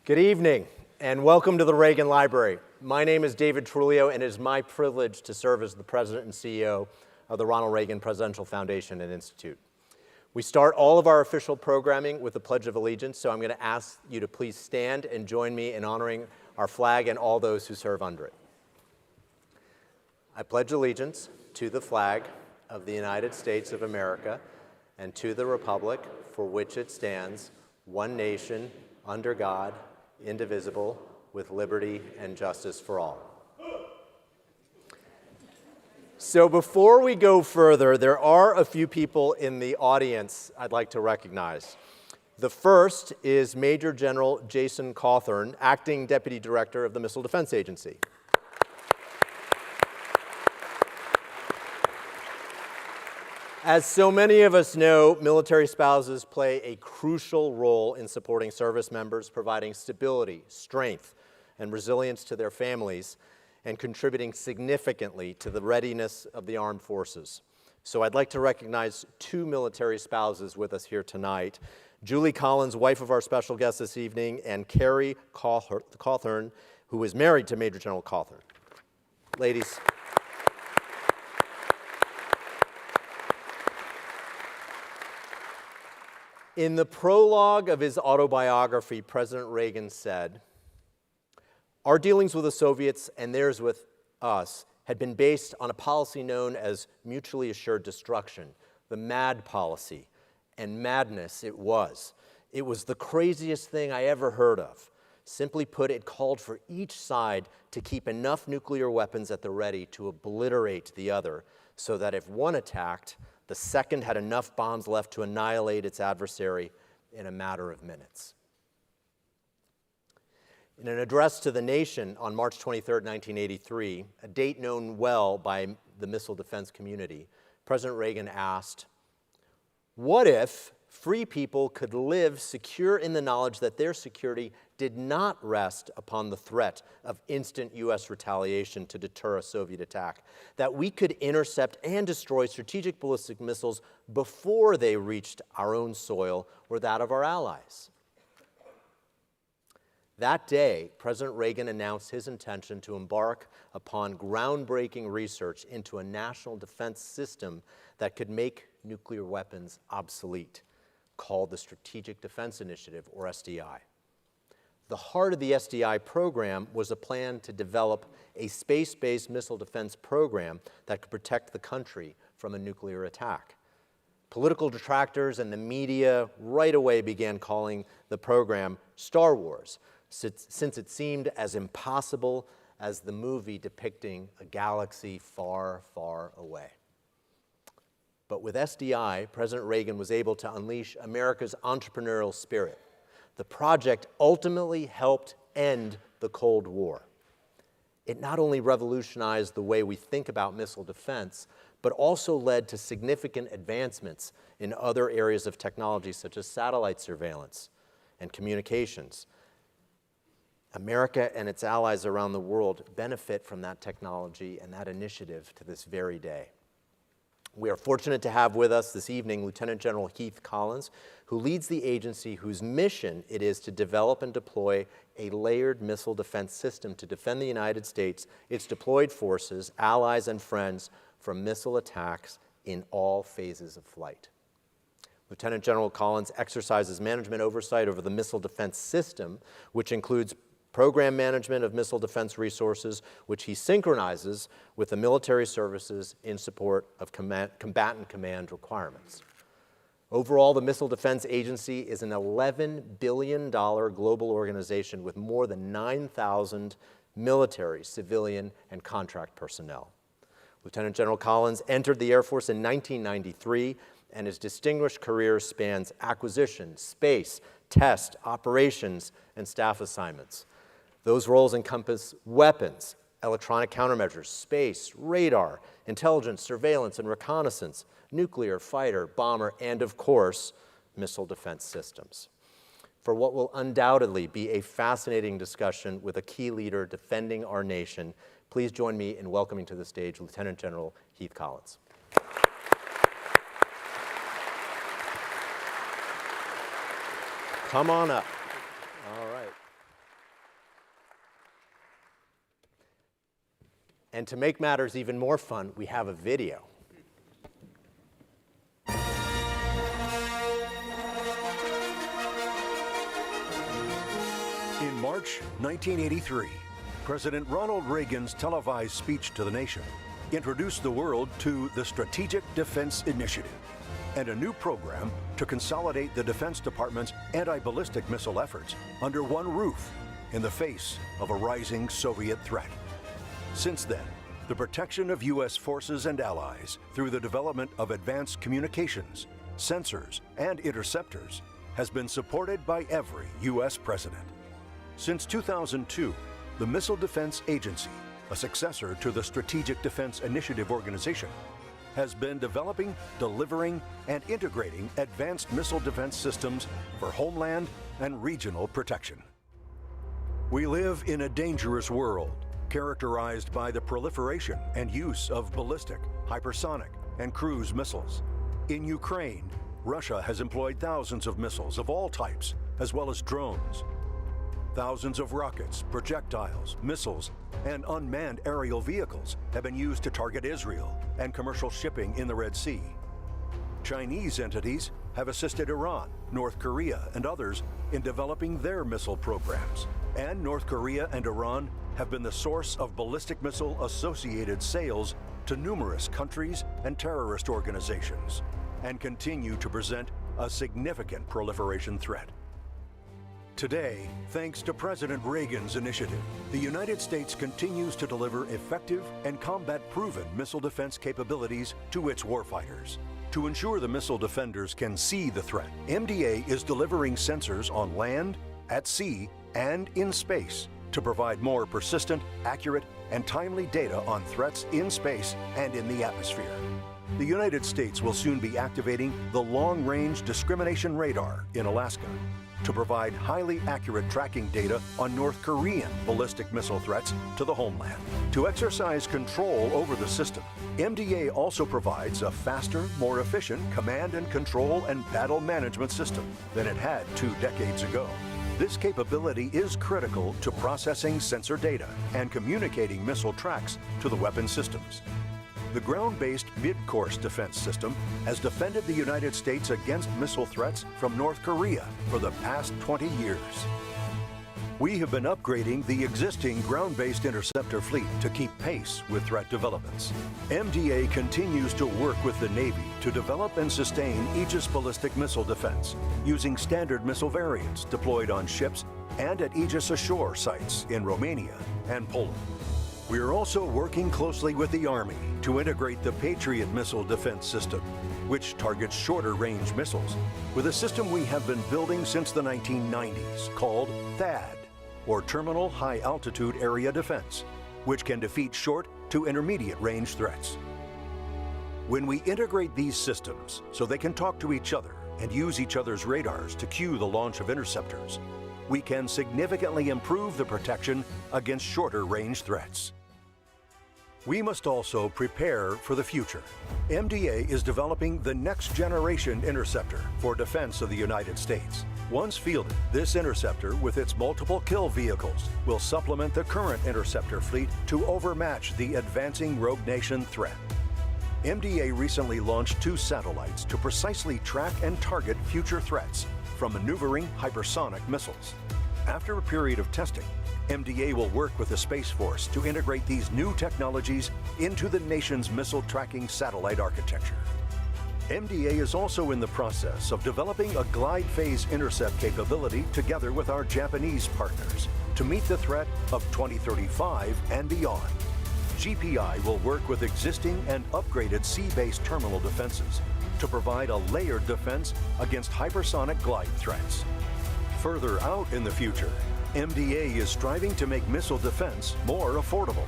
Good evening, and welcome to the Reagan Library. My name is David Trulio, and it is my privilege to serve as the President and CEO of the Ronald Reagan Presidential Foundation and Institute. We start all of our official programming with the Pledge of Allegiance, so I'm going to ask you to please stand and join me in honoring our flag and all those who serve under it. I pledge allegiance to the flag of the United States of America and to the republic for which it stands, one nation, under God, indivisible, with liberty and justice for all. So before we go further, there are a few people in the audience I'd like to recognize. The first is Major General Jason Cawthorn, Acting Deputy Director of the Missile Defense Agency. As so many of us know, military spouses play a crucial role in supporting service members, providing stability, strength, and resilience to their families, and contributing significantly to the readiness of the armed forces. So I'd like to recognize two military spouses with us here tonight. Julie Collins, wife of our special guest this evening, and Carrie Cawthorn, who is married to Major General Cawthorn. Ladies. In the prologue of his autobiography, President Reagan said, "Our dealings with the Soviets and theirs with us had been based on a policy known as mutually assured destruction, the MAD policy, and madness it was. It was the craziest thing I ever heard of. Simply put, it called for each side to keep enough nuclear weapons at the ready to obliterate the other, so that if one attacked, the second had enough bombs left to annihilate its adversary in a matter of minutes." In an address to the nation on March 23, 1983, a date known well by the missile defense community, President Reagan asked, "What if free people could live secure in the knowledge that their security did not rest upon the threat of instant U.S. retaliation to deter a Soviet attack, that we could intercept and destroy strategic ballistic missiles before they reached our own soil or that of our allies?" That day, President Reagan announced his intention to embark upon groundbreaking research into a national defense system that could make nuclear weapons obsolete, called the Strategic Defense Initiative, or SDI. The heart of the SDI program was a plan to develop a space-based missile defense program that could protect the country from a nuclear attack. Political detractors and the media right away began calling the program Star Wars, since it seemed as impossible as the movie depicting a galaxy far, far away. But with SDI, President Reagan was able to unleash America's entrepreneurial spirit. The project ultimately helped end the Cold War. It not only revolutionized the way we think about missile defense, but also led to significant advancements in other areas of technology, such as satellite surveillance and communications. America and its allies around the world benefit from that technology and that initiative to this very day. We are fortunate to have with us this evening Lieutenant General Heath Collins, who leads the agency whose mission it is to develop and deploy a layered missile defense system to defend the United States, its deployed forces, allies, and friends from missile attacks in all phases of flight. Lieutenant General Collins exercises management oversight over the missile defense system, which includes program management of missile defense resources, which he synchronizes with the military services in support of combatant command requirements. Overall, the Missile Defense Agency is an $11 billion global organization with more than 9,000 military, civilian, and contract personnel. Lieutenant General Collins entered the Air Force in 1993, and his distinguished career spans acquisition, space, test, operations, and staff assignments. Those roles encompass weapons, electronic countermeasures, space, radar, intelligence, surveillance, and reconnaissance, nuclear, fighter, bomber, and of course, missile defense systems. For what will undoubtedly be a fascinating discussion with a key leader defending our nation, please join me in welcoming to the stage Lieutenant General Heath Collins. Come on up. All right. And to make matters even more fun, we have a video. In March 1983, President Ronald Reagan's televised speech to the nation introduced the world to the Strategic Defense Initiative and a new program to consolidate the Defense Department's anti-ballistic missile efforts under one roof in the face of a rising Soviet threat. Since then, the protection of U.S. forces and allies through the development of advanced communications, sensors, and interceptors has been supported by every U.S. president. Since 2002, the Missile Defense Agency, a successor to the Strategic Defense Initiative Organization, has been developing, delivering, and integrating advanced missile defense systems for homeland and regional protection. We live in a dangerous world, characterized by the proliferation and use of ballistic, hypersonic, and cruise missiles. In Ukraine, Russia has employed thousands of missiles of all types, as well as drones. Thousands of rockets, projectiles, missiles, and unmanned aerial vehicles have been used to target Israel and commercial shipping in the Red Sea. Chinese entities have assisted Iran, North Korea, and others in developing their missile programs. And North Korea and Iran have been the source of ballistic missile-associated sales to numerous countries and terrorist organizations, and continue to present a significant proliferation threat. Today, thanks to President Reagan's initiative, the United States continues to deliver effective and combat-proven missile defense capabilities to its warfighters. To ensure the missile defenders can see the threat, MDA is delivering sensors on land, at sea, and in space to provide more persistent, accurate, and timely data on threats in space and in the atmosphere. The United States will soon be activating the Long-Range Discrimination Radar in Alaska to provide highly accurate tracking data on North Korean ballistic missile threats to the homeland. To exercise control over the system, MDA also provides a faster, more efficient command and control and battle management system than it had 2 decades ago. This capability is critical to processing sensor data and communicating missile tracks to the weapon systems. The ground-based mid-course defense system has defended the United States against missile threats from North Korea for the past 20 years. We have been upgrading the existing ground-based interceptor fleet to keep pace with threat developments. MDA continues to work with the Navy to develop and sustain Aegis ballistic missile defense using standard missile variants deployed on ships and at Aegis ashore sites in Romania and Poland. We are also working closely with the Army to integrate the Patriot missile defense system, which targets shorter-range missiles, with a system we have been building since the 1990s called THAAD, or Terminal High Altitude Area Defense, which can defeat short to intermediate-range threats. When we integrate these systems so they can talk to each other and use each other's radars to cue the launch of interceptors, we can significantly improve the protection against shorter-range threats. We must also prepare for the future. MDA is developing the next-generation interceptor for defense of the United States. Once fielded, this interceptor, with its multiple kill vehicles, will supplement the current interceptor fleet to overmatch the advancing rogue nation threat. MDA recently launched 2 satellites to precisely track and target future threats from maneuvering hypersonic missiles. After a period of testing, MDA will work with the Space Force to integrate these new technologies into the nation's missile tracking satellite architecture. MDA is also in the process of developing a glide phase intercept capability together with our Japanese partners to meet the threat of 2035 and beyond. GPI will work with existing and upgraded sea-based terminal defenses to provide a layered defense against hypersonic glide threats. Further out in the future, MDA is striving to make missile defense more affordable.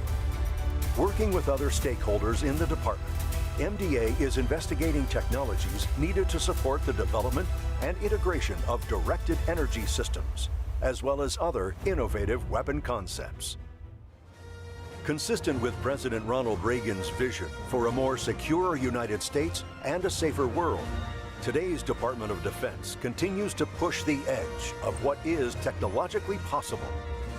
Working with other stakeholders in the department, MDA is investigating technologies needed to support the development and integration of directed energy systems, as well as other innovative weapon concepts. Consistent with President Ronald Reagan's vision for a more secure United States and a safer world, today's Department of Defense continues to push the edge of what is technologically possible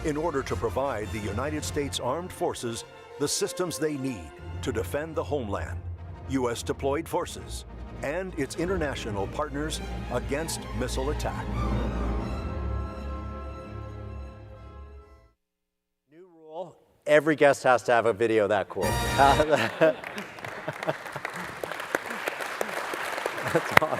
in order to provide the United States Armed Forces the systems they need to defend the homeland, U.S. deployed forces, and its international partners against missile attack. New rule, every guest has to have a video that cool. That's awesome.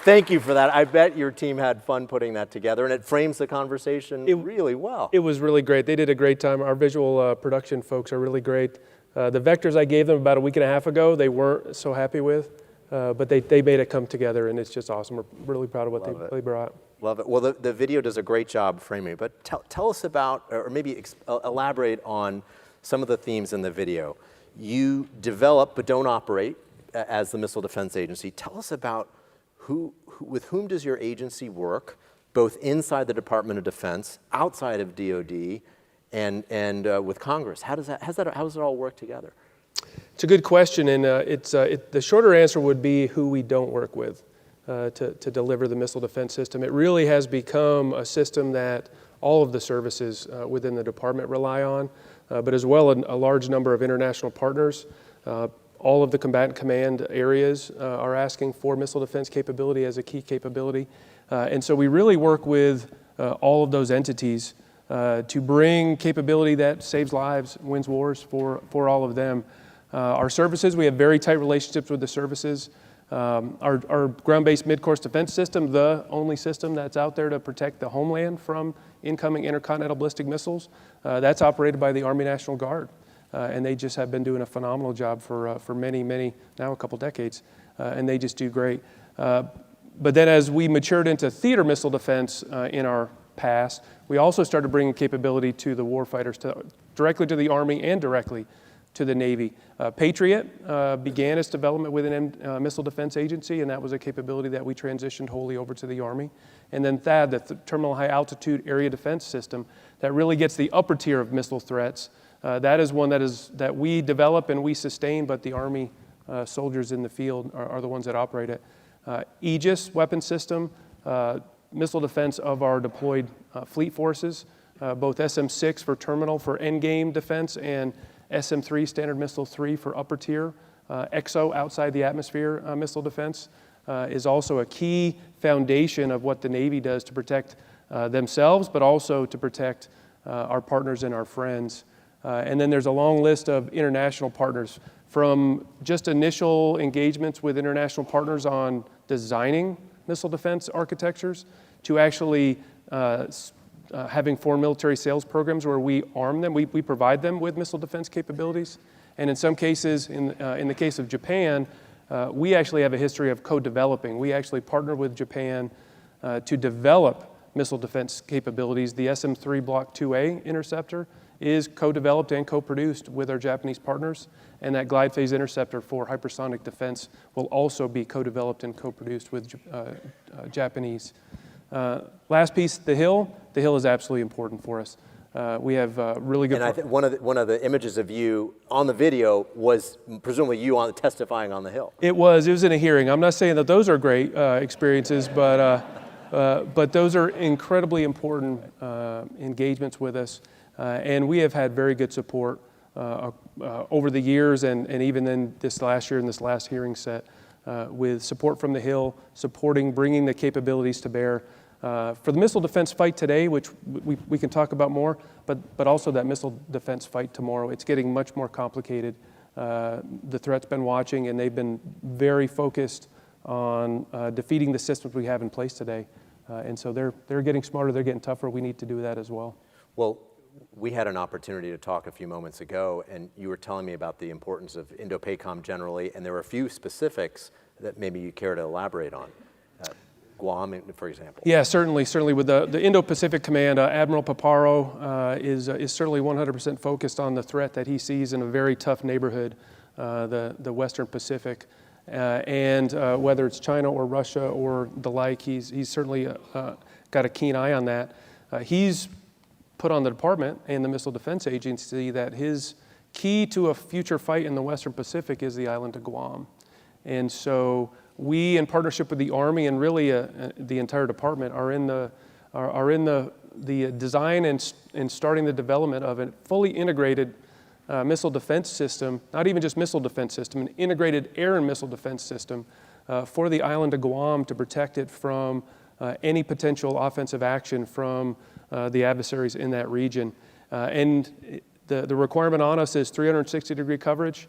Thank you for that. I bet your team had fun putting that together, and it frames the conversation really well. It was really great. They did a great time. Our visual production folks are really great. The vectors I gave them about a week and a half ago, they weren't so happy with, but they made it come together, and it's just awesome. We're really proud of what they brought. Love it. Well, the video does a great job framing, but tell us about, or maybe elaborate on some of the themes in the video. You develop but don't operate as the Missile Defense Agency. Tell us about with whom does your agency work, both inside the Department of Defense, outside of DoD, and with Congress? How does it all work together? It's a good question, and the shorter answer would be who we don't work with to deliver the missile defense system. It really has become a system that all of the services within the department rely on, but as well a large number of international partners. All of the combatant command areas are asking for missile defense capability as a key capability. And so we really work with all of those entities to bring capability that saves lives, wins wars for all of them. Our services, we have very tight relationships with the services. Our ground-based mid-course defense system, the only system that's out there to protect the homeland from incoming intercontinental ballistic missiles, that's operated by the Army National Guard. And they just have been doing a phenomenal job for many, now a couple decades, and they just do great. But then as we matured into theater missile defense in our past, we also started bringing capability to the warfighters, directly to the Army and directly to the Navy. Patriot began its development within Missile Defense Agency, and that was a capability that we transitioned wholly over to the Army. And then THAAD, the Terminal High Altitude Area Defense System, that really gets the upper tier of missile threats. That is one that we develop and we sustain, but the Army soldiers in the field are the ones that operate it. Aegis weapon system, missile defense of our deployed fleet forces, both SM-6 for terminal for endgame defense and SM-3 Standard Missile 3 for upper tier. EXO outside the atmosphere missile defense is also a key foundation of what the Navy does to protect themselves, but also to protect our partners and our friends. And then there's a long list of international partners, from just initial engagements with international partners on designing missile defense architectures to actually having foreign military sales programs where we arm them, we provide them with missile defense capabilities. And in some cases, in the case of Japan, we actually have a history of co-developing. We actually partner with Japan to develop missile defense capabilities. The SM-3 Block 2A interceptor is co-developed and co-produced with our Japanese partners, and that glide phase interceptor for hypersonic defense will also be co-developed and co-produced with Japanese. Last piece, the Hill. The Hill is absolutely important for us. We have really good. And I think one of the images of you on the video was presumably you testifying on the Hill. It was in a hearing. I'm not saying that those are great experiences, but those are incredibly important engagements with us. And we have had very good support over the years and even in this last year in this last hearing set with support from the Hill, bringing the capabilities to bear for the missile defense fight today, which we can talk about more, but also that missile defense fight tomorrow. It's getting much more complicated. The threat's been watching, and they've been very focused on defeating the systems we have in place today. And so they're getting smarter, they're getting tougher. We need to do that as well. Well, we had an opportunity to talk a few moments ago, and you were telling me about the importance of Indo-PACOM generally, and there were a few specifics that maybe you care to elaborate on. Guam, for example. Yeah, certainly. With the Indo-Pacific Command, Admiral Paparo is certainly 100% focused on the threat that he sees in a very tough neighborhood, the Western Pacific. And whether it's China or Russia or the like, he's certainly got a keen eye on that. He's put on the department and the Missile Defense Agency that his key to a future fight in the Western Pacific is the island of Guam. And so we, in partnership with the Army and really the entire department, are in the the design and starting the development of a fully integrated missile defense system, not even just missile defense system, an integrated air and missile defense system for the island of Guam to protect it from any potential offensive action from the adversaries in that region. And the requirement on us is 360-degree coverage,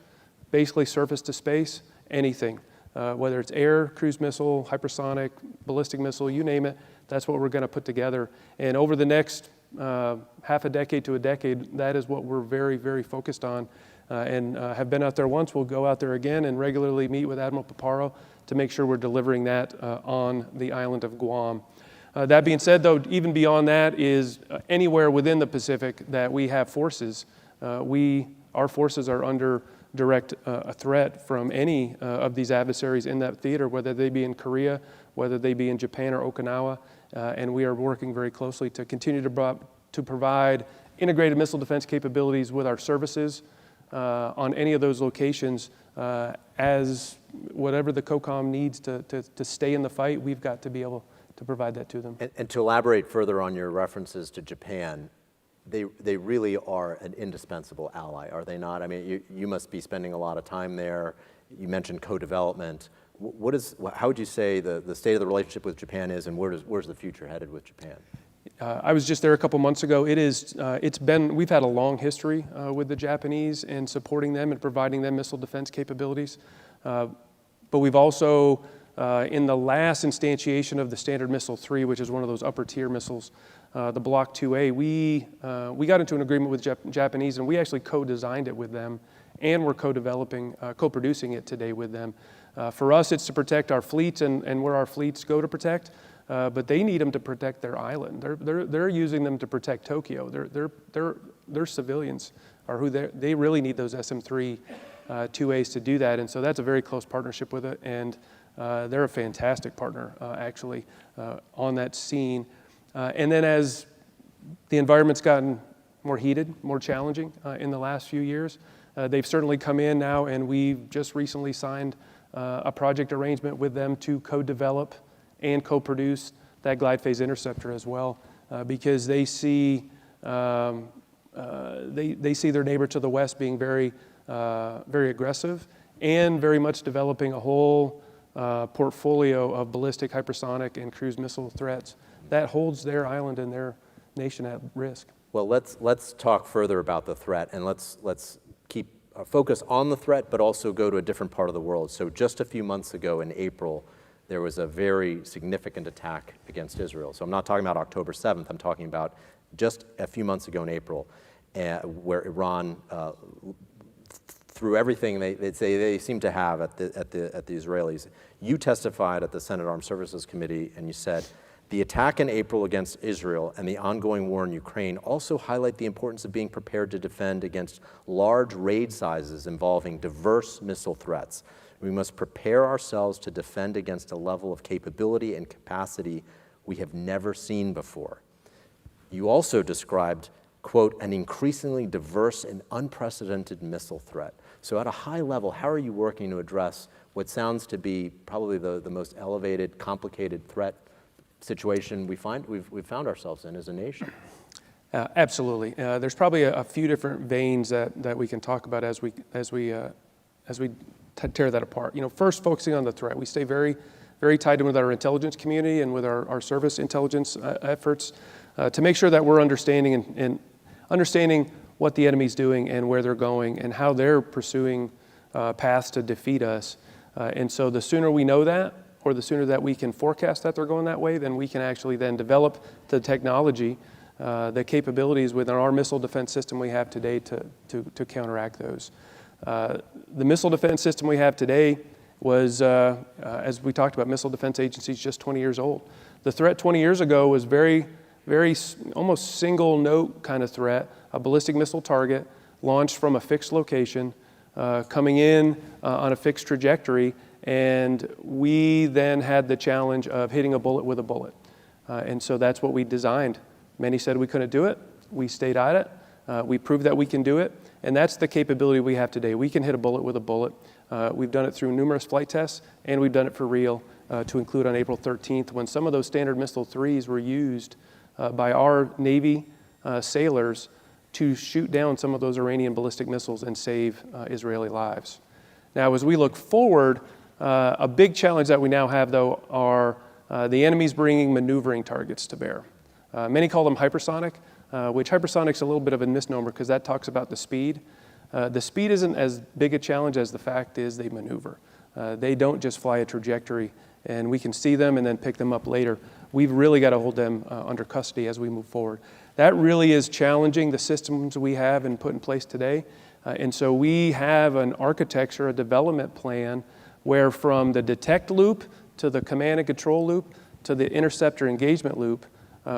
basically surface to space, anything. Whether it's air, cruise missile, hypersonic, ballistic missile, you name it, that's what we're going to put together. And over the next half a decade to a decade, that is what we're very, very focused on. And have been out there once. We'll go out there again and regularly meet with Admiral Paparo to make sure we're delivering that on the island of Guam. That being said, though, even beyond that is anywhere within the Pacific that we have forces. Our forces are under direct a threat from any of these adversaries in that theater, whether they be in Korea, whether they be in Japan or Okinawa, and we are working very closely to continue to provide integrated missile defense capabilities with our services on any of those locations as whatever the COCOM needs to stay in the fight, we've got to be able to provide that to them. And to elaborate further on your references to Japan, they really are an indispensable ally, are they not? I mean, you must be spending a lot of time there. You mentioned co-development. How would you say the state of the relationship with Japan is, and where's the future headed with Japan? I was just there a couple months ago. We've had a long history with the Japanese in supporting them and providing them missile defense capabilities. But we've also, in the last instantiation of the Standard Missile 3, which is one of those upper tier missiles, the Block 2A, we got into an agreement with Japanese, and we actually co-designed it with them, and we're co-developing, co-producing it today with them. For us, it's to protect our fleets and where our fleets go to protect, but they need them to protect their island. They're using them to protect Tokyo. They're civilians, or they really need those SM-3 2As to do that, and so that's a very close partnership with it, and they're a fantastic partner, actually, on that scene. And then as the environment's gotten more heated, more challenging in the last few years, they've certainly come in now, and we've just recently signed a project arrangement with them to co-develop and co-produce that glide phase interceptor as well, because they see their neighbor to the west being very, very aggressive and very much developing a whole portfolio of ballistic, hypersonic, and cruise missile threats that holds their island and their nation at risk. Well, let's talk further about the threat, and let's keep a focus on the threat, but also go to a different part of the world. So just a few months ago in April, there was a very significant attack against Israel. So I'm not talking about October 7th. I'm talking about just a few months ago in April, where Iran threw everything they seem to have at the Israelis. You testified at the Senate Armed Services Committee, and you said, the attack in April against Israel and the ongoing war in Ukraine also highlight the importance of being prepared to defend against large raid sizes involving diverse missile threats. We must prepare ourselves to defend against a level of capability and capacity we have never seen before. You also described, quote, an increasingly diverse and unprecedented missile threat. So at a high level, how are you working to address what sounds to be probably the most elevated, complicated threat situation we've found ourselves in as a nation? Absolutely. There's probably a few different veins that we can talk about as we tear that apart. First, focusing on the threat. We stay very, very tied in with our intelligence community and with our service intelligence efforts to make sure that we're understanding what the enemy's doing and where they're going and how they're pursuing paths to defeat us. And so the sooner we know that, or the sooner that we can forecast that they're going that way, then we can actually then develop the technology, the capabilities within our missile defense system we have today to counteract those. The missile defense system we have today was, as we talked about, missile defense agencies just 20 years old. The threat 20 years ago was very, very almost single note kind of threat, a ballistic missile target launched from a fixed location, coming in on a fixed trajectory, and we then had the challenge of hitting a bullet with a bullet. And so that's what we designed. Many said we couldn't do it. We stayed at it. We proved that we can do it. And that's the capability we have today. We can hit a bullet with a bullet. We've done it through numerous flight tests, and we've done it for real, to include on April 13th when some of those Standard Missile 3s were used by our Navy sailors to shoot down some of those Iranian ballistic missiles and save Israeli lives. Now, as we look forward, a big challenge that we now have, though, are the enemy's bringing maneuvering targets to bear. Many call them hypersonic, which hypersonic's a little bit of a misnomer because that talks about the speed. The speed isn't as big a challenge as the fact is they maneuver. They don't just fly a trajectory and we can see them and then pick them up later. We've really got to hold them under custody as we move forward. That really is challenging the systems we have and put in place today. And so we have an architecture, a development plan, where from the detect loop to the command and control loop to the interceptor engagement loop,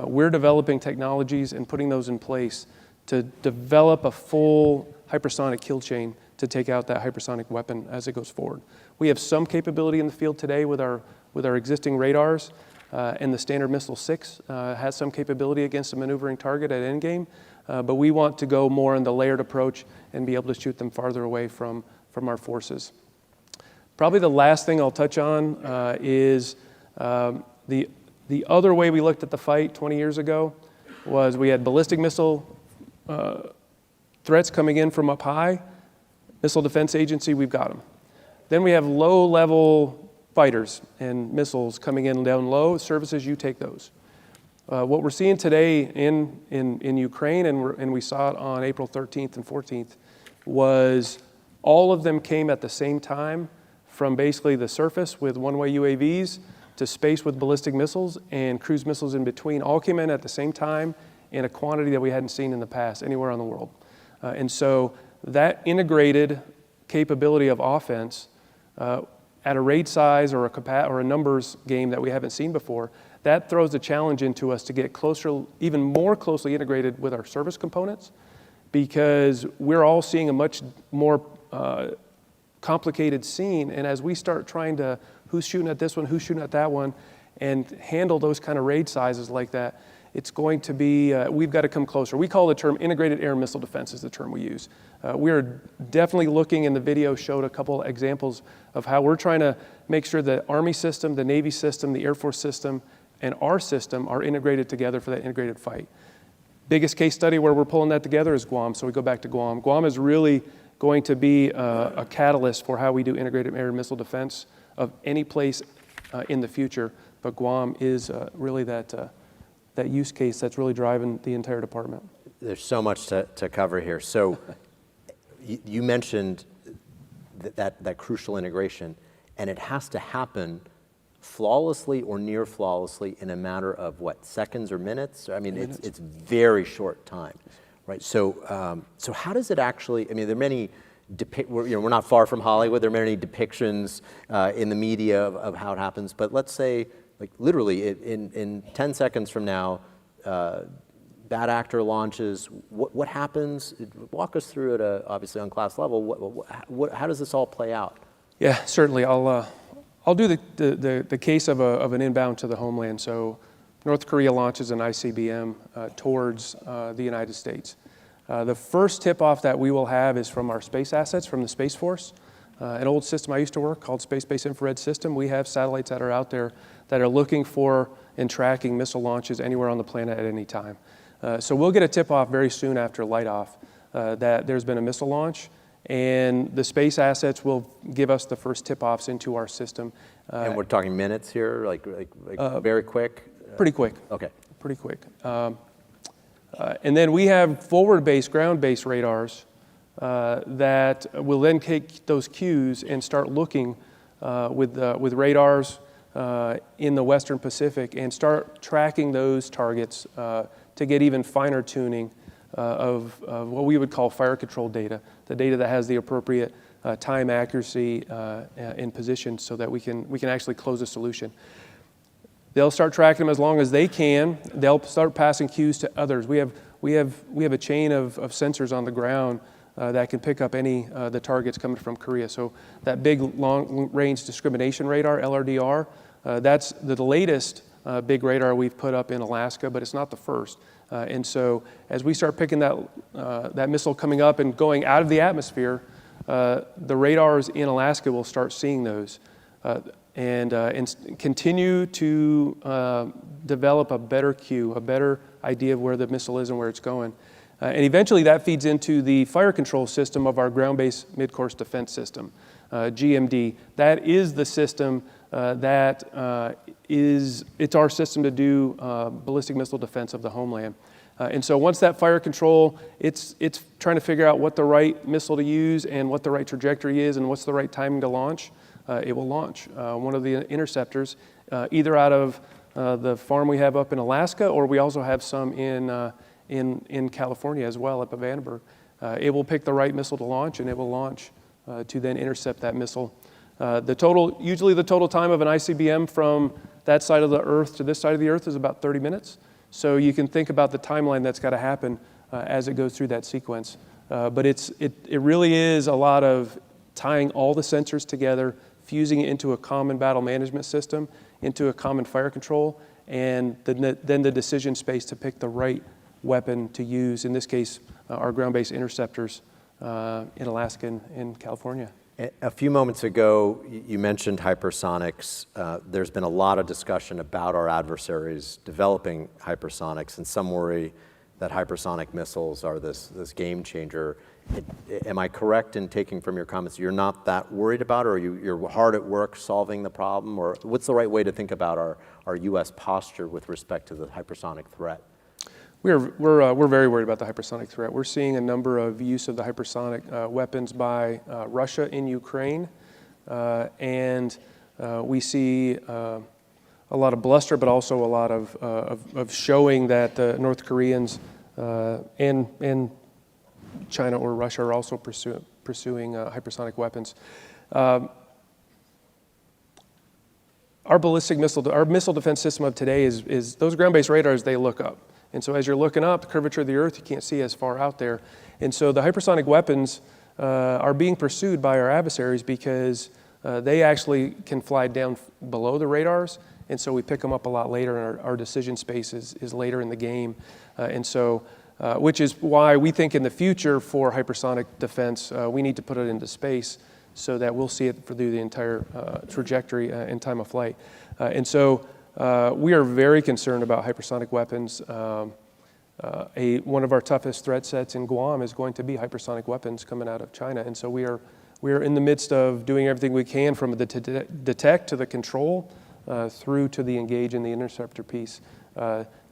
we're developing technologies and putting those in place to develop a full hypersonic kill chain to take out that hypersonic weapon as it goes forward. We have some capability in the field today with our existing radars, and the Standard Missile 6 has some capability against a maneuvering target at endgame, but we want to go more in the layered approach and be able to shoot them farther away from our forces. Probably the last thing I'll touch on is the other way we looked at the fight 20 years ago was we had ballistic missile threats coming in from up high. Missile Defense Agency, we've got them. Then we have low-level fighters and missiles coming in down low. Services, you take those. What we're seeing today in Ukraine, and we saw it on April 13th and 14th, was all of them came at the same time from basically the surface with one-way UAVs to space with ballistic missiles and cruise missiles in between. All came in at the same time in a quantity that we hadn't seen in the past anywhere on the world. And so that integrated capability of offense at a raid size or a numbers game that we haven't seen before, that throws a challenge into us to get closer, even more closely integrated with our service components, because we're all seeing a much more complicated scene. And as we start trying to, who's shooting at this one, who's shooting at that one, and handle those kind of raid sizes like that, it's going to be, we've got to come closer. We call the term integrated air and missile defense is the term we use. We're definitely looking, in the video showed a couple examples of how we're trying to make sure the Army system, the Navy system, the Air Force system, and our system are integrated together for that integrated fight. Biggest case study where we're pulling that together is Guam, so we go back to Guam. Guam is really going to be a catalyst for how we do integrated air and missile defense of any place in the future, but Guam is really that use case that's really driving the entire department. There's so much to cover here. So you mentioned that crucial integration, and it has to happen flawlessly or near flawlessly in a matter of what, seconds or minutes? I mean, it's very short time, right? So so how does it actually? I mean, there are many. We're not far from Hollywood. There are many depictions in the media of how it happens. But let's say, like literally, in 10 seconds from now, bad actor launches. What happens? Walk us through it, obviously on class level. How does this all play out? Yeah, certainly. I'll do the case of an inbound to the homeland. So North Korea launches an ICBM towards the United States. The first tip-off that we will have is from our space assets, from the Space Force. An old system I used to work called Space-Based Infrared System. We have satellites that are out there that are looking for and tracking missile launches anywhere on the planet at any time. So we'll get a tip-off very soon after light-off that there's been a missile launch, and the space assets will give us the first tip-offs into our system. And we're talking minutes here, like very quick? Pretty quick. Okay. Pretty quick. And then we have forward-based, ground-based radars that will then take those cues and start looking with radars in the Western Pacific and start tracking those targets to get even finer tuning of what we would call fire control data, the data that has the appropriate time accuracy and position so that we can actually close a solution. They'll start tracking them as long as they can. They'll start passing cues to others. We have a chain of sensors on the ground that can pick up any the targets coming from Korea. So that big long-range discrimination radar, LRDR, that's the latest big radar we've put up in Alaska, but it's not the first. And so as we start picking that missile coming up and going out of the atmosphere, the radars in Alaska will start seeing those. continue to develop a better cue, a better idea of where the missile is and where it's going. And eventually that feeds into the fire control system of our ground-based mid-course defense system, GMD. That is the system it's our system to do ballistic missile defense of the homeland. And so once that fire control, it's trying to figure out what the right missile to use and what the right trajectory is and what's the right timing to launch. It will launch one of the interceptors, either out of the farm we have up in Alaska, or we also have some in California as well, up at Vandenberg. It will pick the right missile to launch, and it will launch to then intercept that missile. Usually the total time of an ICBM from that side of the Earth to this side of the Earth is about 30 minutes. So you can think about the timeline that's got to happen as it goes through that sequence. But it really is a lot of tying all the sensors together, fusing it into a common battle management system, into a common fire control, and then the decision space to pick the right weapon to use, in this case, our ground-based interceptors in Alaska and California. A few moments ago, you mentioned hypersonics. There's been a lot of discussion about our adversaries developing hypersonics, and some worry that hypersonic missiles are this game changer. Am I correct in taking from your comments you're not that worried about it, or you're hard at work solving the problem? Or what's the right way to think about our U.S. posture with respect to the hypersonic threat? We're very worried about the hypersonic threat. We're seeing a number of use of the hypersonic weapons by Russia in Ukraine, and we see a lot of bluster, but also a lot of showing that the North Koreans and China or Russia are also pursuing hypersonic weapons. Our missile defense system of today is those ground-based radars, they look up. And so as you're looking up, the curvature of the Earth, you can't see as far out there. And so the hypersonic weapons are being pursued by our adversaries because they actually can fly down below the radars. And so we pick them up a lot later, and our decision space is later in the game. And so, which is why we think in the future for hypersonic defense, we need to put it into space so that we'll see it through the entire trajectory and time of flight. And so, we are very concerned about hypersonic weapons. One of our toughest threat sets in Guam is going to be hypersonic weapons coming out of China. And so we are in the midst of doing everything we can from the detect to the control through to the engage and the interceptor piece.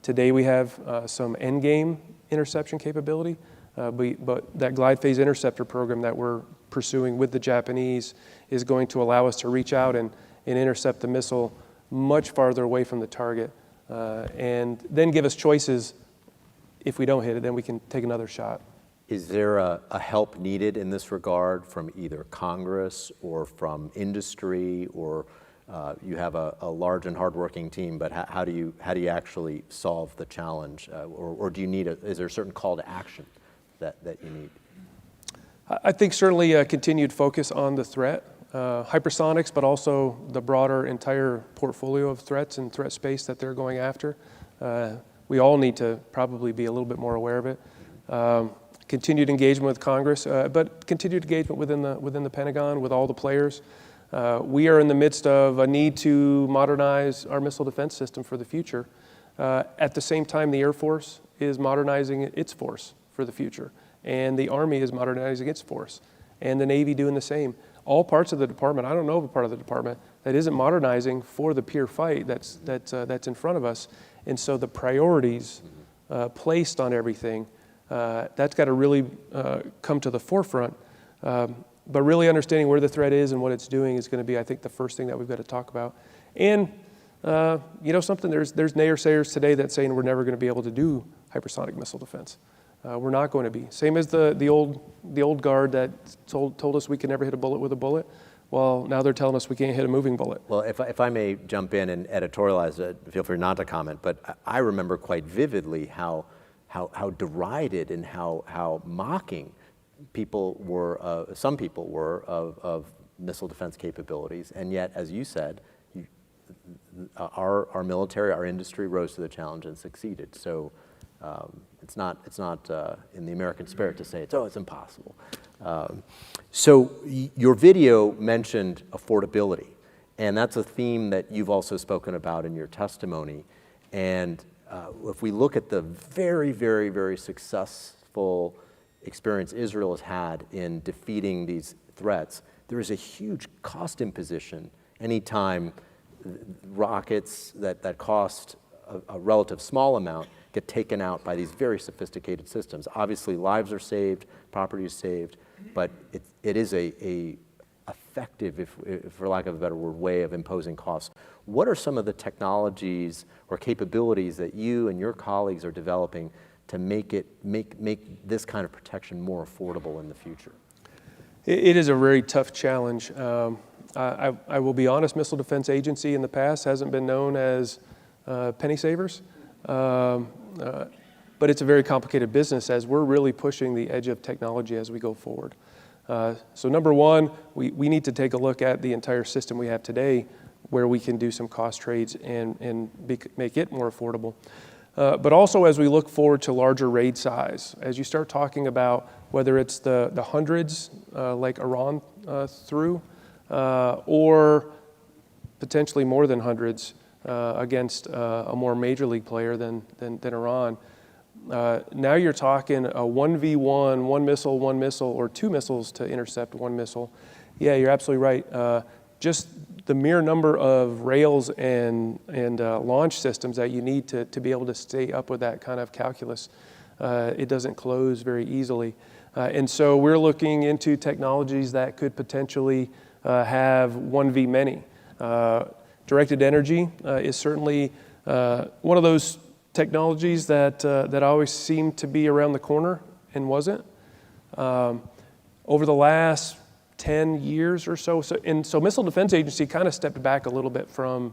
Today we have some endgame interception capability, but that glide phase interceptor program that we're pursuing with the Japanese is going to allow us to reach out and intercept the missile much farther away from the target, and then give us choices. If we don't hit it, then we can take another shot. Is there a help needed in this regard from either Congress or from industry, or you have a large and hardworking team, but how do you actually solve the challenge, or do you need is there a certain call to action that you need? I think certainly a continued focus on the threat. Hypersonics, but also the broader entire portfolio of threats and threat space that they're going after. We all need to probably be a little bit more aware of it. Continued engagement with Congress, but continued engagement within the Pentagon with all the players. We are in the midst of a need to modernize our missile defense system for the future. At the same time, the Air Force is modernizing its force for the future, and the Army is modernizing its force, and the Navy doing the same. All parts of the department, I don't know of a part of the department that isn't modernizing for the peer fight that's in front of us. And so the priorities placed on everything, that's got to really come to the forefront. But really understanding where the threat is and what it's doing is going to be, I think, the first thing that we've got to talk about. And something, there's naysayers today that saying we're never going to be able to do hypersonic missile defense. We're not going to be. Same as the old guard that told us we could never hit a bullet with a bullet. Well, now they're telling us we can't hit a moving bullet. Well, if I may jump in and editorialize it, feel free not to comment, but I remember quite vividly how derided and how mocking some people were of missile defense capabilities, and yet, as you said, our military, our industry rose to the challenge and succeeded. So it's not in the American spirit to say it's impossible. So your video mentioned affordability, And that's a theme that you've also spoken about in your testimony. And if we look at the very, very, very successful experience Israel has had in defeating these threats, there is a huge cost imposition anytime rockets that cost a relative small amount get taken out by these very sophisticated systems. Obviously, lives are saved, property is saved, but it is a effective, if for lack of a better word, way of imposing costs. What are some of the technologies or capabilities that you and your colleagues are developing to make this kind of protection more affordable in the future? It is a very tough challenge. I will be honest, Missile Defense Agency in the past hasn't been known as penny savers, but it's a very complicated business as we're really pushing the edge of technology as we go forward. So number one, we need to take a look at the entire system we have today where we can do some cost trades and make it more affordable. But also as we look forward to larger raid size, as you start talking about whether it's the hundreds like Iran threw, or potentially more than hundreds against a more major league player than Iran. Now you're talking a 1v1, one missile, or two missiles to intercept one missile. Yeah, you're absolutely right. Just the mere number of rails and launch systems that you need to be able to stay up with that kind of calculus, it doesn't close very easily. And so we're looking into technologies that could potentially have 1v many. Directed energy is certainly one of those technologies that always seemed to be around the corner and wasn't. Over the last 10 years or so, so Missile Defense Agency kind of stepped back a little bit from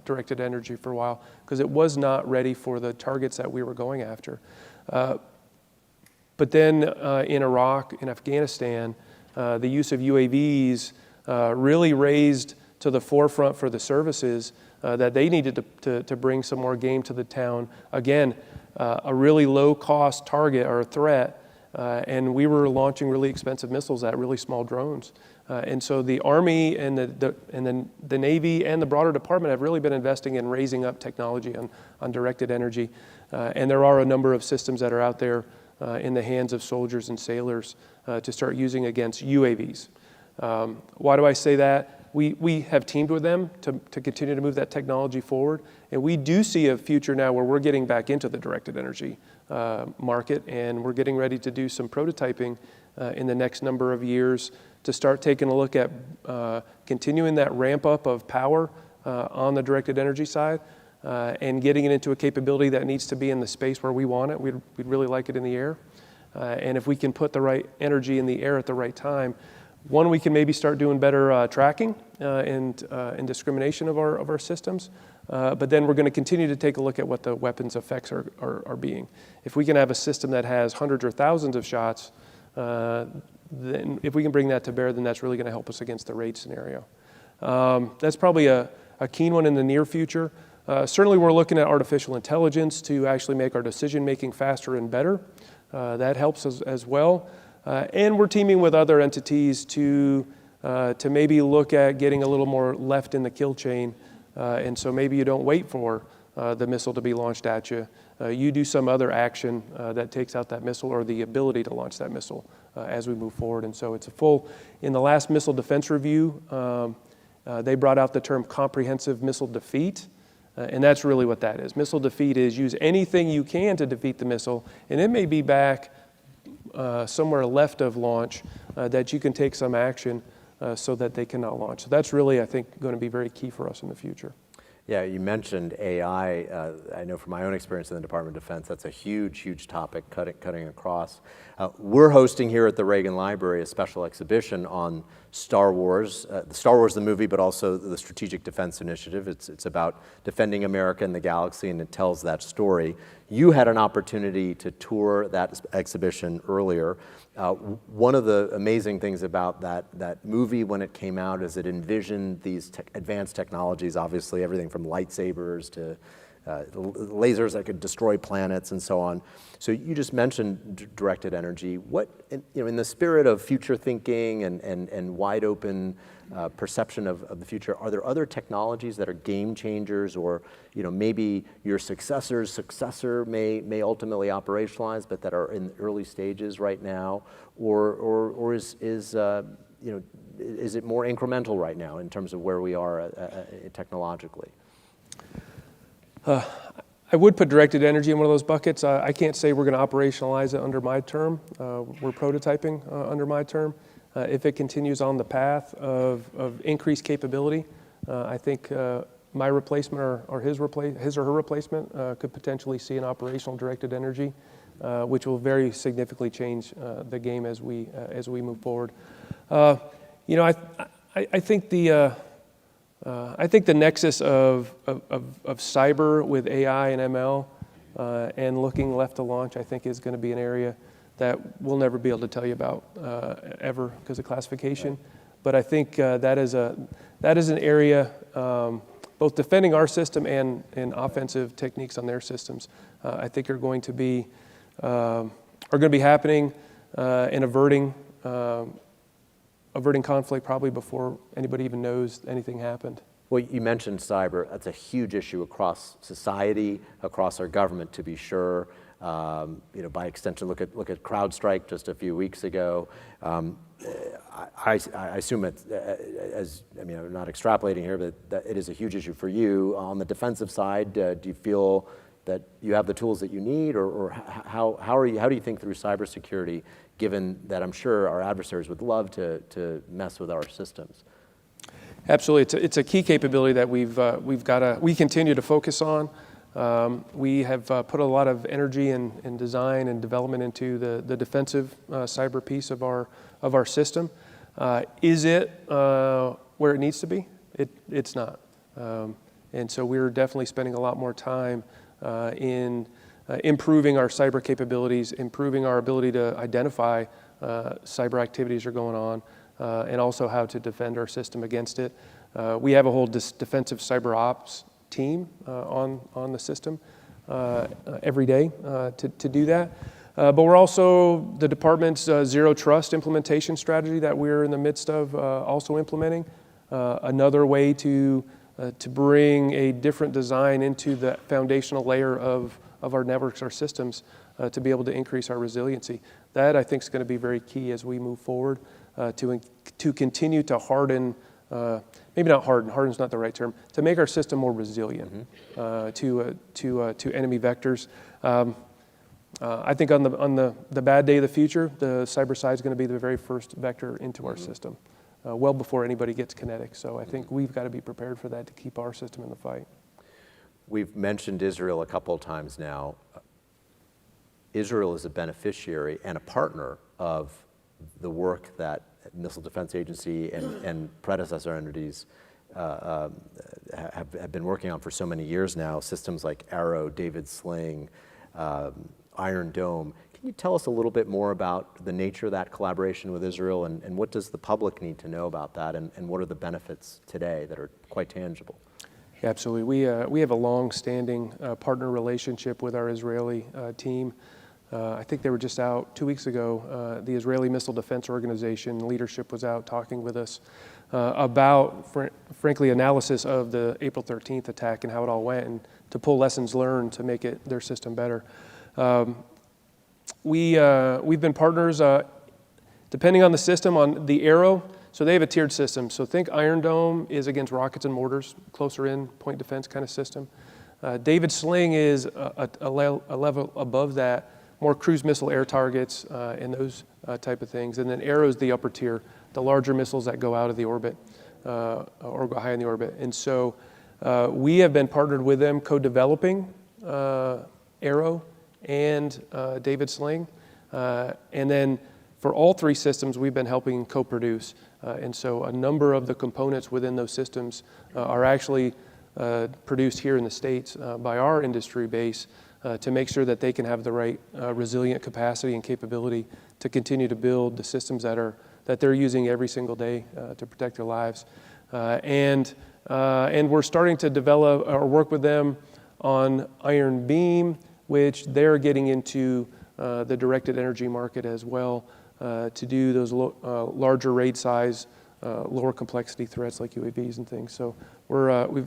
directed energy for a while because it was not ready for the targets that we were going after. But then in Iraq, in Afghanistan, the use of UAVs really raised to the forefront for the services that they needed to bring some more game to the town. Again, a really low-cost target or a threat, and we were launching really expensive missiles at really small drones. And so the Army and the Navy and the broader department have really been investing in raising up technology on directed energy. And there are a number of systems that are out there in the hands of soldiers and sailors to start using against UAVs. Why do I say that? We have teamed with them to continue to move that technology forward. And we do see a future now where we're getting back into the directed energy market, and we're getting ready to do some prototyping in the next number of years to start taking a look at continuing that ramp up of power on the directed energy side and getting it into a capability that needs to be in the space where we want it. We'd really like it in the air. And if we can put the right energy in the air at the right time, one, we can maybe start doing better tracking and discrimination of our systems, but then we're going to continue to take a look at what the weapons effects are being. If we can have a system that has hundreds or thousands of shots, then if we can bring that to bear, then that's really going to help us against the raid scenario. That's probably a keen one in the near future. Certainly we're looking at artificial intelligence to actually make our decision making faster and better. That helps us as well. And we're teaming with other entities to maybe look at getting a little more left in the kill chain. And so maybe you don't wait for the missile to be launched at you. You do some other action that takes out that missile or the ability to launch that missile as we move forward. And so it's in the last missile defense review, they brought out the term comprehensive missile defeat. And that's really what that is. Missile defeat is use anything you can to defeat the missile. And it may be back somewhere left of launch that you can take some action so that they cannot launch. So that's really, I think, going to be very key for us in the future. Yeah, you mentioned AI. I know from my own experience in the Department of Defense, that's a huge, huge topic cutting across. We're hosting here at the Reagan Library a special exhibition on Star Wars, the movie, but also the Strategic Defense Initiative. It's about defending America and the galaxy, and it tells that story. You had an opportunity to tour that exhibition earlier. One of the amazing things about that movie when it came out is it envisioned these advanced technologies, obviously everything from lightsabers to lasers that could destroy planets and so on. So you just mentioned directed energy. What, in the spirit of future thinking and wide open perception of the future, are there other technologies that are game changers, or maybe your successor's successor may ultimately operationalize, but that are in the early stages right now, or is it more incremental right now in terms of where we are technologically? I would put directed energy in one of those buckets. I can't say we're going to operationalize it under my term. We're prototyping under my term. If it continues on the path of increased capability, I think my replacement or his or her replacement could potentially see an operational directed energy, which will very significantly change the game as we move forward. I think the nexus of cyber with AI and ML and looking left to launch, I think, is going to be an area that we'll never be able to tell you about ever because of classification. Right. But I think that is an area, both defending our system and offensive techniques on their systems, I think are going to be happening and averting conflict probably before anybody even knows anything happened. Well, you mentioned cyber. That's a huge issue across society, across our government, to be sure. By extension, look at CrowdStrike just a few weeks ago. I assume I'm not extrapolating here, but that it is a huge issue for you. On the defensive side, do you feel that you have the tools that you need, or how do you think through cybersecurity, given that I'm sure our adversaries would love to mess with our systems? Absolutely, it's a key capability that we continue to focus on. We have put a lot of energy and design and development into the defensive cyber piece of our system. Is it where it needs to be? It's not. And so we're definitely spending a lot more time in improving our cyber capabilities, improving our ability to identify cyber activities are going on, and also how to defend our system against it. We have a whole defensive cyber ops team on the system every day to do that. But we're also the department's zero trust implementation strategy that we're in the midst of also implementing. Another way to bring a different design into the foundational layer of our networks, our systems, to be able to increase our resiliency. That, I think, is going to be very key as we move forward to continue to harden, maybe not harden's not the right term, to make our system more resilient to enemy vectors. I think on the bad day of the future, the cyber side is going to be the very first vector into our system, well before anybody gets kinetic. So I think we've got to be prepared for that to keep our system in the fight. We've mentioned Israel a couple of times now. Israel is a beneficiary and a partner of the work that Missile Defense Agency and predecessor entities have been working on for so many years now. Systems like Arrow, David Sling, Iron Dome. Can you tell us a little bit more about the nature of that collaboration with Israel, and what does the public need to know about that, and what are the benefits today that are quite tangible? Yeah, absolutely. We have a long-standing partner relationship with our Israeli team. I think they were just out 2 weeks ago. The Israeli Missile Defense Organization leadership was out talking with us about, frankly, analysis of the April 13th attack and how it all went, and to pull lessons learned to make their system better. We've been partners, depending on the system, on the Arrow. So they have a tiered system. So think Iron Dome is against rockets and mortars, closer in, point defense kind of system. David Sling is a level above that, more cruise missile air targets and those type of things. And then Arrow is the upper tier, the larger missiles that go out of the orbit or go high in the orbit. And so we have been partnered with them co-developing Arrow and David Sling. And then for all three systems, we've been helping co-produce. And so a number of the components within those systems are actually produced here in the States by our industry base to make sure that they can have the right resilient capacity and capability to continue to build the systems that they're using every single day to protect their lives. And we're starting to develop or work with them on Iron Beam, which they're getting into the directed energy market as well to do those larger raid size lower complexity threats like UAVs and things. So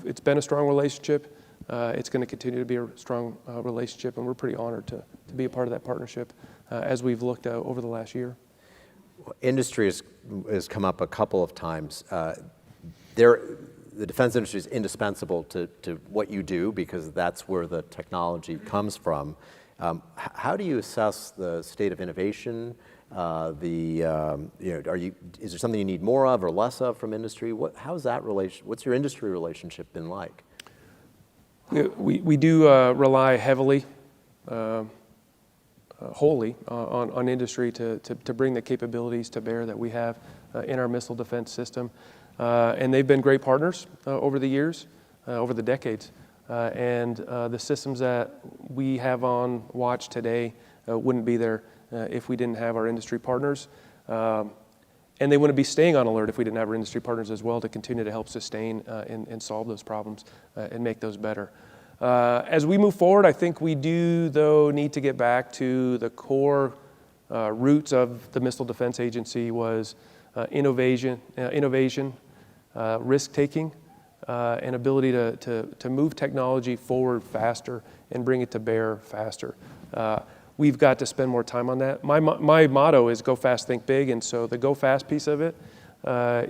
it's been a strong relationship. It's going to continue to be a strong relationship, and we're pretty honored to be a part of that partnership as we've looked over the last year. Industry has come up a couple of times. The defense industry is indispensable to what you do because that's where the technology comes from. How do you assess the state of innovation? Is there something you need more of or less of from industry? How's that what's your industry relationship been like? We do rely heavily, wholly on industry to bring the capabilities to bear that we have in our missile defense system. And they've been great partners over the years, over the decades. And the systems that we have on watch today wouldn't be there if we didn't have our industry partners. And they wouldn't be staying on alert if we didn't have our industry partners as well to continue to help sustain and solve those problems and make those better. As we move forward, I think we do, though, need to get back to the core roots of the Missile Defense Agency was innovation, risk-taking, and ability to move technology forward faster and bring it to bear faster. We've got to spend more time on that. My motto is go fast, think big, and so the go fast piece of it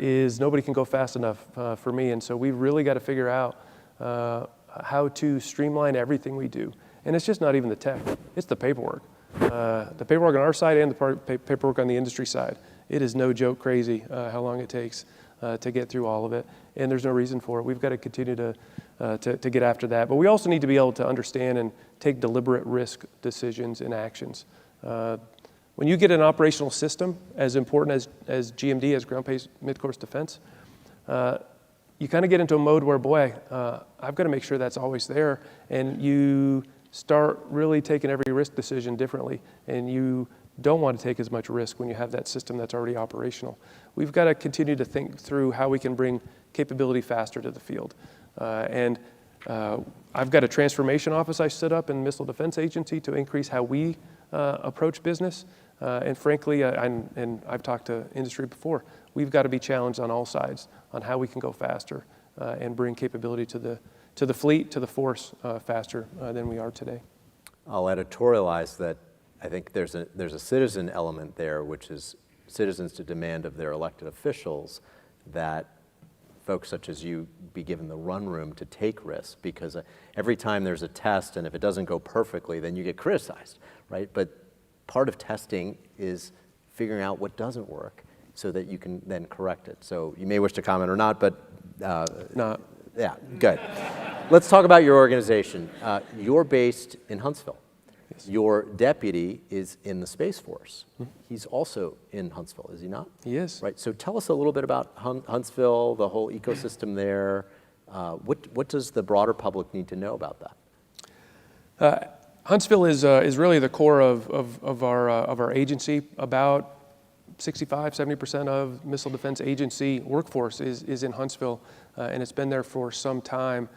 is nobody can go fast enough for me, and so we've really got to figure out how to streamline everything we do. And it's just not even the tech, it's the paperwork. The paperwork on our side and the paperwork on the industry side. It is no joke crazy how long it takes to get through all of it, and there's no reason for it. We've got to continue to get after that. But we also need to be able to understand and take deliberate risk decisions and actions. When you get an operational system as important as GMD, as Ground-Based Midcourse Defense, you kind of get into a mode where, boy, I've got to make sure that's always there, and you start really taking every risk decision differently, and you don't want to take as much risk when you have that system that's already operational. We've got to continue to think through how we can bring capability faster to the field. And I've got a transformation office I set up in the Missile Defense Agency to increase how we approach business. And frankly, and I've talked to industry before, we've got to be challenged on all sides on how we can go faster and bring capability to the fleet, to the force faster than we are today. I'll editorialize that I think there's a citizen element there, which is citizens to demand of their elected officials that folks such as you be given the run room to take risks, because every time there's a test and if it doesn't go perfectly, then you get criticized, right? But part of testing is figuring out what doesn't work so that you can then correct it. So you may wish to comment or not, but Not. Yeah, good. Let's talk about your organization. You're based in Huntsville. Yes. Your deputy is in the Space Force. Mm-hmm. He's also in Huntsville, is he not? He is. Right, so tell us a little bit about Huntsville, the whole ecosystem there. What does the broader public need to know about that? Huntsville is really the core of our agency. About 65-70% of Missile Defense Agency workforce is in Huntsville, and it's been there for some time.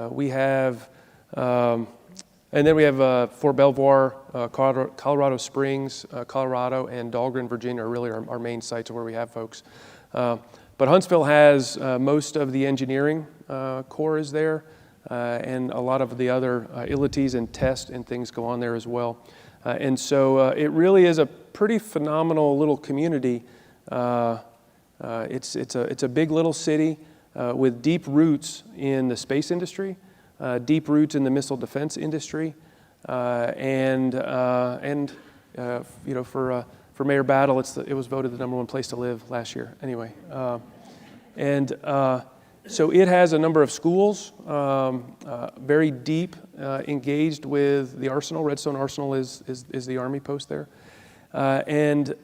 We have, and then we have Fort Belvoir, Colorado Springs, Colorado, and Dahlgren, Virginia are really our main sites where we have folks. But Huntsville has most of the engineering core is there, and a lot of the other ilities and tests and things go on there as well. And so it really is a pretty phenomenal little community. It's a big little city with deep roots in the space industry, deep roots in the missile defense industry, and you know, for Mayor Battle, it was voted the #1 place to live last year. Anyway, so it has a number of schools, very deep, engaged with the Arsenal. Redstone Arsenal is the Army post there. And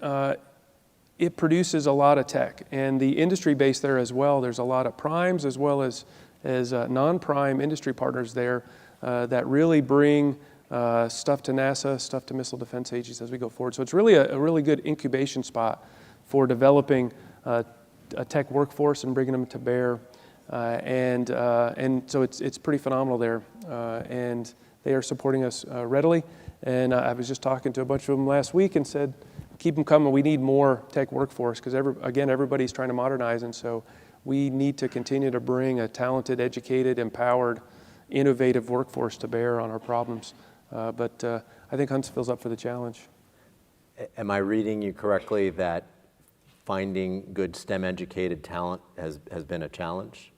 it produces a lot of tech. And the industry base there as well, there's a lot of primes as well as non-prime industry partners there that really bring stuff to NASA, stuff to Missile Defense Agencies as we go forward. So it's really a really good incubation spot for developing a tech workforce and bringing them to bear. And so it's pretty phenomenal there, and they are supporting us readily. And I was just talking to a bunch of them last week and said, keep them coming. We need more tech workforce because, again, everybody's trying to modernize, and so we need to continue to bring a talented, educated, empowered, innovative workforce to bear on our problems. But I think Huntsville's up for the challenge. Am I reading you correctly that finding good STEM-educated talent has been a challenge?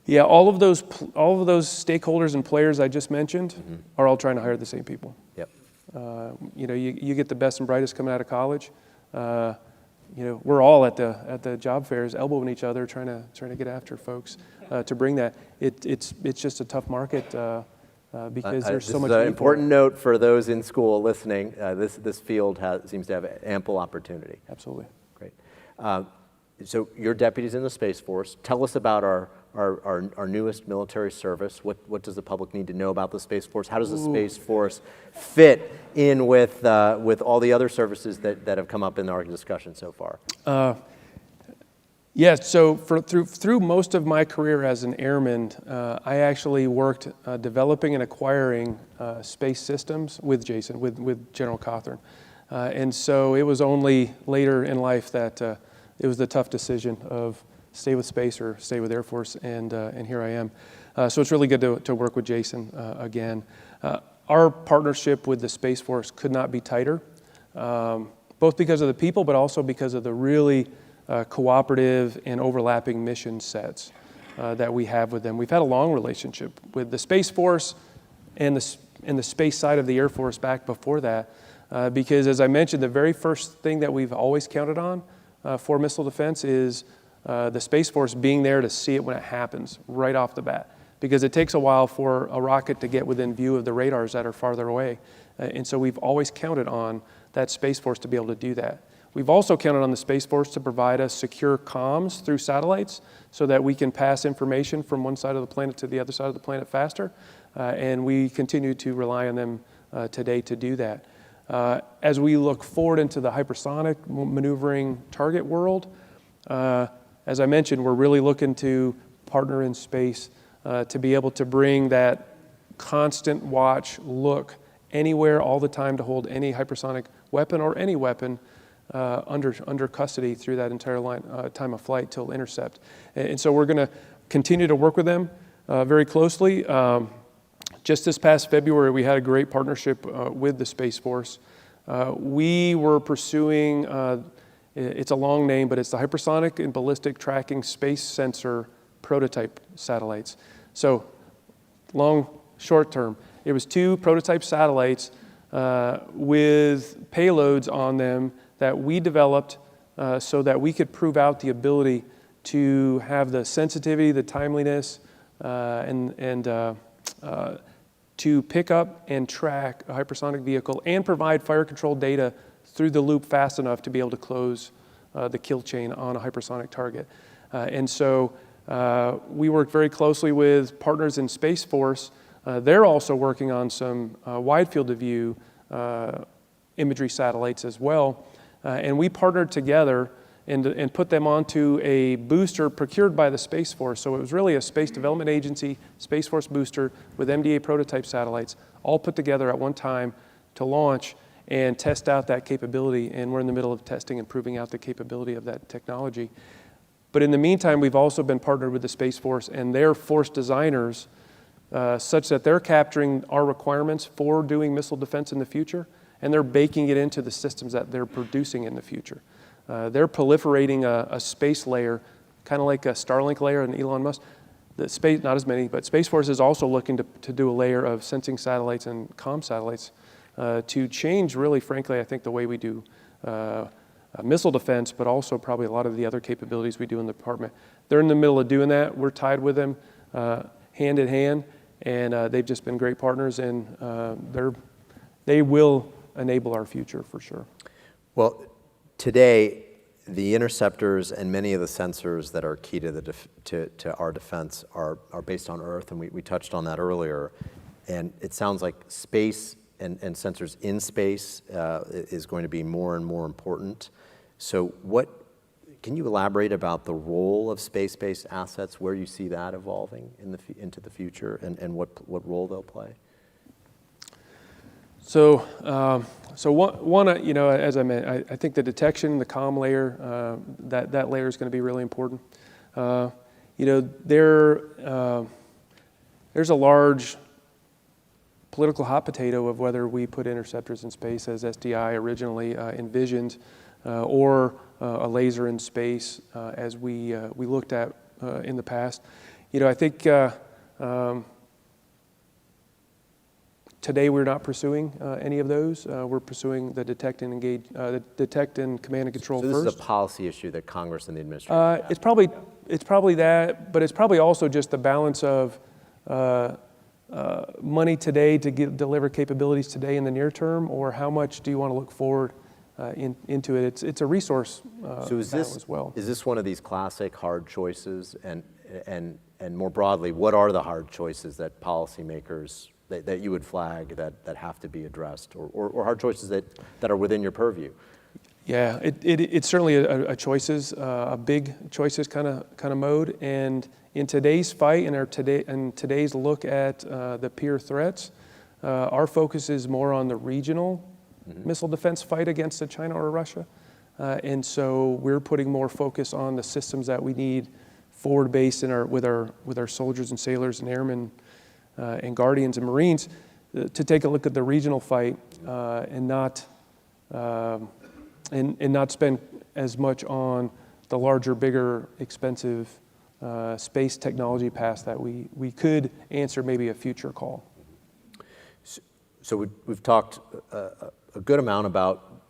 Yeah, all of those stakeholders and players I just mentioned are all trying to hire the same people. Yep. You get the best and brightest coming out of college. We're all at the job fairs elbowing each other, trying to get after folks to bring that. It's just a tough market because there's so much. This is an important note for those in school listening. This field seems to have ample opportunity. Absolutely. Great. So you're deputies in the Space Force. Tell us about our newest military service. What does the public need to know about the Space Force? How does the Space Force fit in with all the other services that have come up in our discussion so far? Yes, so through most of my career as an airman, I actually worked developing and acquiring space systems with Jason, with General Cawthorn. And so it was only later in life that it was the tough decision of stay with space or stay with Air Force, and here I am. So it's really good to work with Jason again. Our partnership with the Space Force could not be tighter, both because of the people, but also because of the really cooperative and overlapping mission sets that we have with them. We've had a long relationship with the Space Force and the space side of the Air Force back before that, because as I mentioned, the very first thing that we've always counted on for missile defense is the Space Force being there to see it when it happens right off the bat, because it takes a while for a rocket to get within view of the radars that are farther away. And so we've always counted on that Space Force to be able to do that. We've also counted on the Space Force to provide us secure comms through satellites so that we can pass information from one side of the planet to the other side of the planet faster. And we continue to rely on them today to do that. As we look forward into the hypersonic maneuvering target world, as I mentioned, we're really looking to partner in space to be able to bring that constant watch look anywhere, all the time, to hold any hypersonic weapon or any weapon under custody through that entire time of flight till intercept. And so we're going to continue to work with them very closely. Just this past February, we had a great partnership with the Space Force. We were pursuing, it's a long name, but it's the Hypersonic and Ballistic Tracking Space Sensor Prototype Satellites. So short term, it was 2 prototype satellites with payloads on them that we developed so that we could prove out the ability to have the sensitivity, the timeliness, and to pick up and track a hypersonic vehicle and provide fire control data through the loop fast enough to be able to close the kill chain on a hypersonic target. And so we worked very closely with partners in Space Force. They're also working on some wide field of view imagery satellites as well. And we partnered together and put them onto a booster procured by the Space Force. So it was really a Space Development Agency, Space Force booster with MDA prototype satellites, all put together at one time to launch and test out that capability. And we're in the middle of testing and proving out the capability of that technology. But in the meantime, we've also been partnered with the Space Force and their force designers such that they're capturing our requirements for doing missile defense in the future, and they're baking it into the systems that they're producing in the future. They're proliferating a space layer, kind of like a Starlink layer in Elon Musk. The space, not as many, but Space Force is also looking to do a layer of sensing satellites and comm satellites to change, really, frankly, I think the way we do missile defense, but also probably a lot of the other capabilities we do in the department. They're in the middle of doing that. We're tied with them hand in hand, and they've just been great partners, and they will enable our future for sure. Well, today, the interceptors and many of the sensors that are key to our defense are based on Earth, and we touched on that earlier. And it sounds like space and sensors in space is going to be more and more important. So can you elaborate about the role of space-based assets, where you see that evolving into the future, and what role they'll play? You know, as I meant, I think the detection, the comm layer, that layer is going to be really important. You know, there's a large political hot potato of whether we put interceptors in space as SDI originally envisioned, or a laser in space as we looked at in the past. You know, I think today we're not pursuing any of those. We're pursuing the detect and engage, detect and command and control first. So this is a policy issue that Congress and the administration It's probably that, but it's probably also just the balance of money today to deliver capabilities today in the near term, or how much do you want to look forward into it? It's a resource so is battle as well. Is this one of these classic hard choices? And more broadly, what are the hard choices that policymakers that you would flag that have to be addressed, or hard choices that are within your purview? Yeah, it's certainly a choices, a big choices kind of mode. And in today's fight and today's look at the peer threats, our focus is more on the regional missile defense fight against China or Russia. And so we're putting more focus on the systems that we need forward-based with our soldiers and sailors and airmen and guardians and Marines to take a look at the regional fight and not spend as much on the larger, bigger, expensive space technology pass that we could answer maybe a future call. So we've talked a good amount about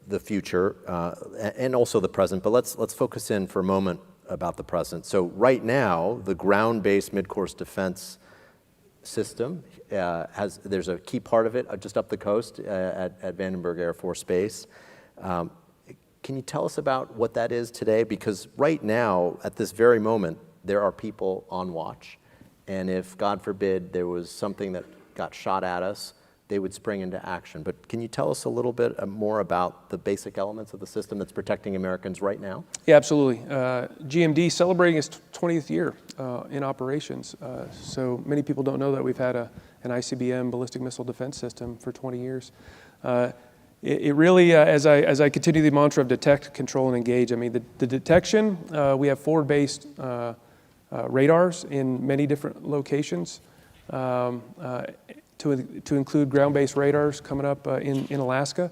the future and also the present, but let's focus in for a moment about the present. So right now, the ground-based mid-course defense system there's a key part of it just up the coast at Vandenberg Air Force Base. Can you tell us about what that is today? Because right now, at this very moment, there are people on watch. And if, God forbid, there was something that got shot at us, they would spring into action. But can you tell us a little bit more about the basic elements of the system that's protecting Americans right now? Yeah, absolutely. GMD celebrating its 20th year in operations. So many people don't know that we've had an ICBM ballistic missile defense system for 20 years. It really, as I continue the mantra of detect, control, and engage, I mean, the detection, we have forward-based radars in many different locations, to include ground-based radars coming up in Alaska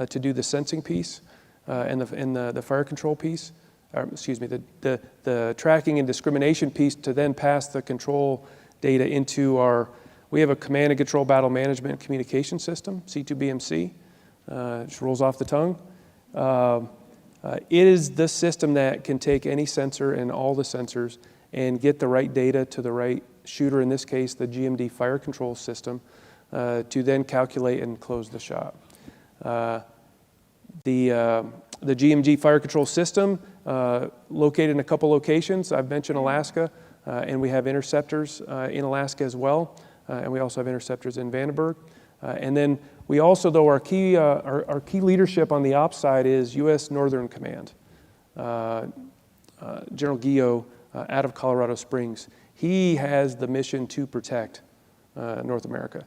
to do the sensing piece and the fire control piece. Excuse me, the tracking and discrimination piece to then pass the control data into we have a command and control battle management communication system, C2BMC. Just rolls off the tongue. It is the system that can take any sensor and all the sensors and get the right data to the right shooter, in this case, the GMD fire control system, to then calculate and close the shot. The GMD fire control system, located in a couple locations. I've mentioned Alaska, and we have interceptors in Alaska as well, and we also have interceptors in Vandenberg. And then we also, though, our key leadership on the ops side is U.S. Northern Command. General Guillot out of Colorado Springs. He has the mission to protect North America,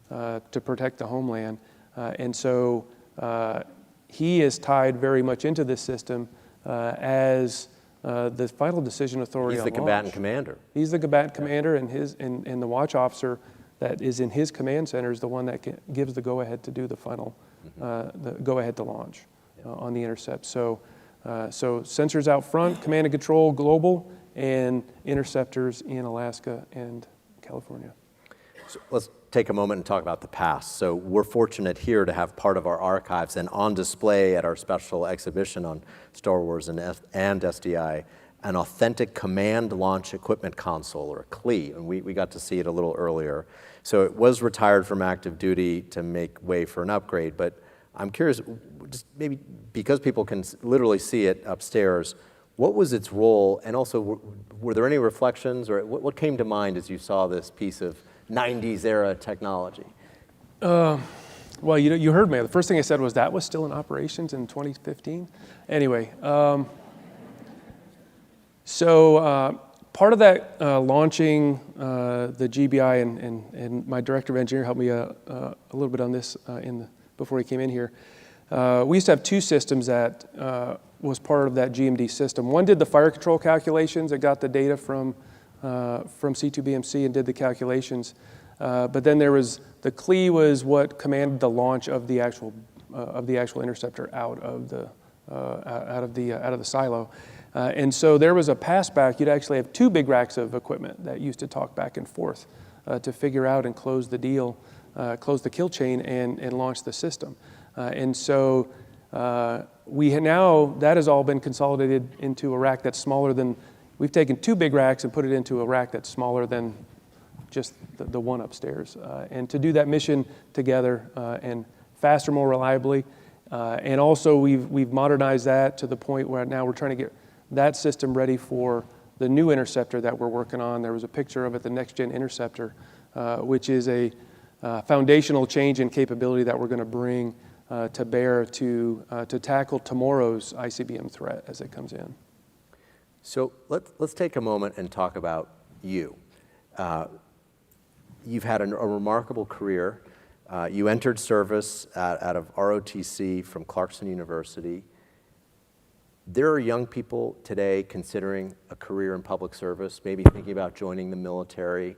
to protect the homeland. And so he is tied very much into this system as the final decision authority on launch. He's the combatant commander. He's the combatant commander, and the watch officer that is in his command center is the one that gives the go-ahead to do the final, the go-ahead to launch on the intercept. So sensors out front, command and control global, and interceptors in Alaska and California. So let's take a moment and talk about the past. So we're fortunate here to have part of our archives and on display at our special exhibition on Star Wars and SDI, an authentic command launch equipment console, or a CLE, and we got to see it a little earlier. So it was retired from active duty to make way for an upgrade, but I'm curious, just maybe because people can literally see it upstairs, what was its role, and also were there any reflections, or what came to mind as you saw this piece of 90s era technology? Well, you heard me. The first thing I said was that was still in operations in 2015. Anyway, so part of that launching the GBI, and my director of engineering helped me a little bit on this before he came in here. We used to have two systems that was part of that GMD system. One did the fire control calculations. It got the data from C2BMC and did the calculations. But then there was the CLE was what commanded the launch of the actual interceptor out of the silo. And so there was a pass back. You'd actually have two big racks of equipment that used to talk back and forth to figure out and close the deal, close the kill chain and launch the system. And so that has all been consolidated into a rack that's smaller than, we've taken two big racks and put it into a rack that's smaller than just the one upstairs. And to do that mission together and faster, more reliably. And also we've modernized that to the point where now we're trying to get that system ready for the new interceptor that we're working on. There was a picture of it, the Next Gen Interceptor, which is a foundational change in capability that we're going to bring to bear to tackle tomorrow's ICBM threat as it comes in. So let's take a moment and talk about you. You've had a remarkable career. You entered service out of ROTC from Clarkson University. There are young people today considering a career in public service, maybe thinking about joining the military.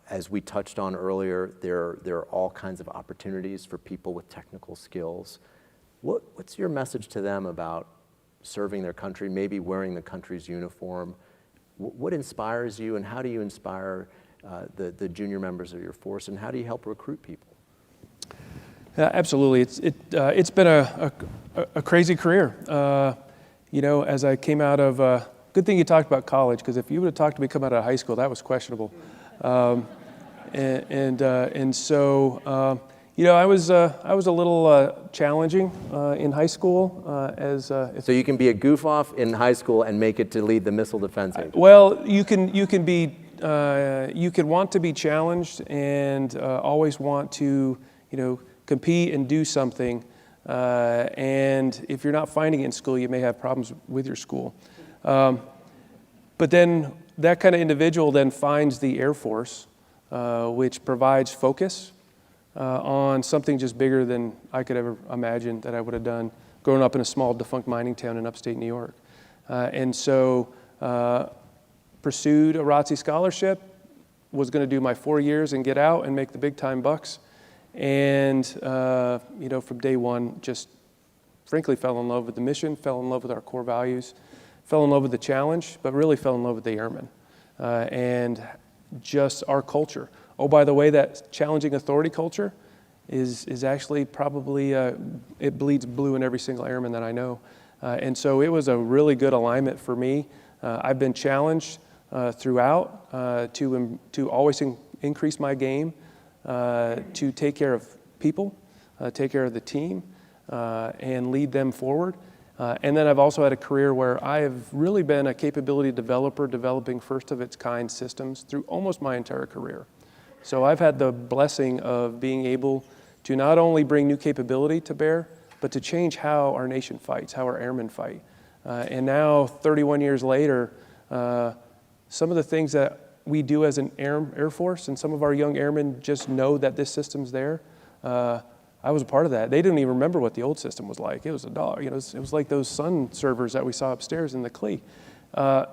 As we touched on earlier, there are all kinds of opportunities for people with technical skills. What's your message to them about serving their country, maybe wearing the country's uniform? What inspires you, and how do you inspire the junior members of your force, and how do you help recruit people? Absolutely. It's been a crazy career. As I came out of, good thing you talked about college, because if you would have talked to me coming out of high school, that was questionable. So I was a little challenging in high school. So you can be a goof off in high school and make it to lead the Missile Defense Agency. Well, you can want to be challenged and always want to compete and do something. And if you're not finding it in school, you may have problems with your school. But then that kind of individual then finds the Air Force, which provides focus on something just bigger than I could ever imagine that I would have done growing up in a small defunct mining town in upstate New York. And so pursued a ROTC scholarship, was going to do my 4 years and get out and make the big time bucks. And, from day one, just frankly fell in love with the mission, fell in love with our core values, fell in love with the challenge, but really fell in love with the airmen and just our culture. Oh, by the way, that challenging authority culture is actually probably, it bleeds blue in every single airman that I know. And so it was a really good alignment for me. I've been challenged throughout to always increase my game, to take care of people, take care of the team, and lead them forward. And then I've also had a career where I have really been a capability developer, developing first of its kind systems through almost my entire career. So I've had the blessing of being able to not only bring new capability to bear, but to change how our nation fights, how our airmen fight. And now, 31 years later, some of the things that we do as an Air Force, and some of our young airmen just know that this system's there. I was a part of that. They didn't even remember what the old system was like. It was a dog. It was like those sun servers that we saw upstairs in the CLE.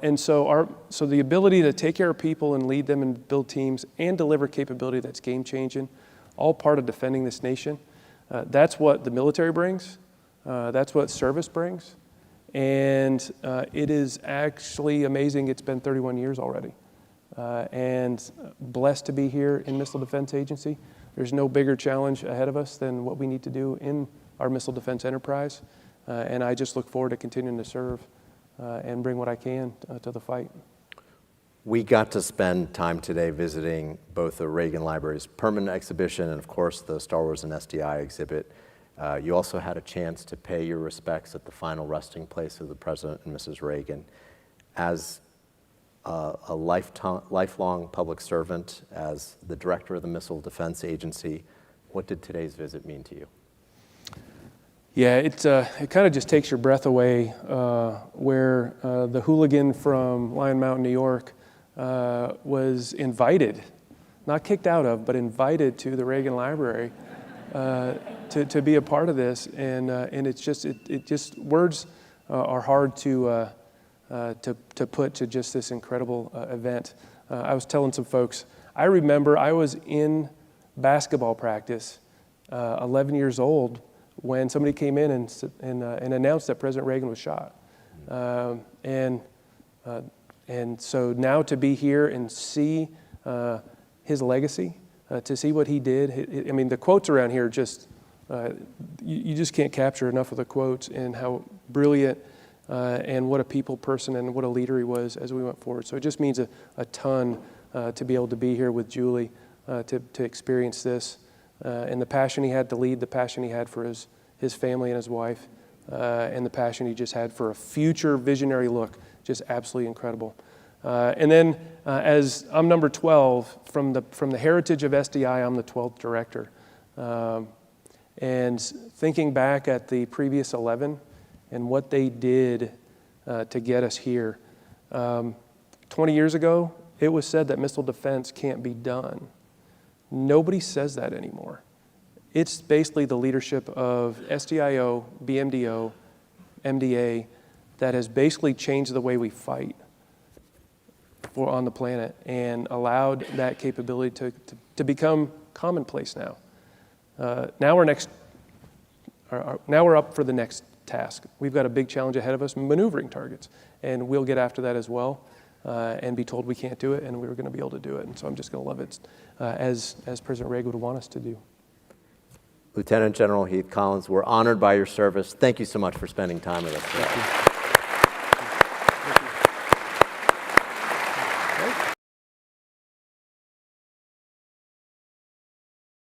And so the ability to take care of people and lead them and build teams and deliver capability that's game changing, all part of defending this nation. That's what the military brings. That's what service brings. And it is actually amazing. It's been 31 years already. And blessed to be here in Missile Defense Agency. There's no bigger challenge ahead of us than what we need to do in our missile defense enterprise. And I just look forward to continuing to serve and bring what I can to the fight. We got to spend time today visiting both the Reagan Library's permanent exhibition and, of course, the Star Wars and SDI exhibit. You also had a chance to pay your respects at the final resting place of the President and Mrs. Reagan. As a lifelong public servant, as the director of the Missile Defense Agency, what did today's visit mean to you? Yeah, it kind of just takes your breath away where the hooligan from Lion Mountain, New York was invited, not kicked out of, but invited to the Reagan Library to be a part of this. And it's just words are hard to put to just this incredible event. I was telling some folks, I remember I was in basketball practice, 11 years old, when somebody came in and announced that President Reagan was shot. And so now to be here and see his legacy, to see what he did, I mean, the quotes around here just, you just can't capture enough of the quotes and how brilliant and what a people person and what a leader he was as we went forward. So it just means a ton to be able to be here with Julie, to experience this. And the passion he had to lead, the passion he had for his family and his wife, and the passion he just had for a future visionary look, just absolutely incredible. And then as I'm number 12, from the heritage of SDI, I'm the 12th director. And thinking back at the previous 11 and what they did to get us here, 20 years ago, it was said that missile defense can't be done. Nobody says that anymore. It's basically the leadership of SDIO, BMDO, MDA that has basically changed the way we fight on the planet and allowed that capability to become commonplace now. Now we're up for the next task. We've got a big challenge ahead of us, maneuvering targets, and we'll get after that as well. And be told we can't do it, and we were going to be able to do it. And so I'm just going to love it as President Reagan would want us to do. Lieutenant General Heath Collins, we're honored by your service. Thank you so much for spending time with us today.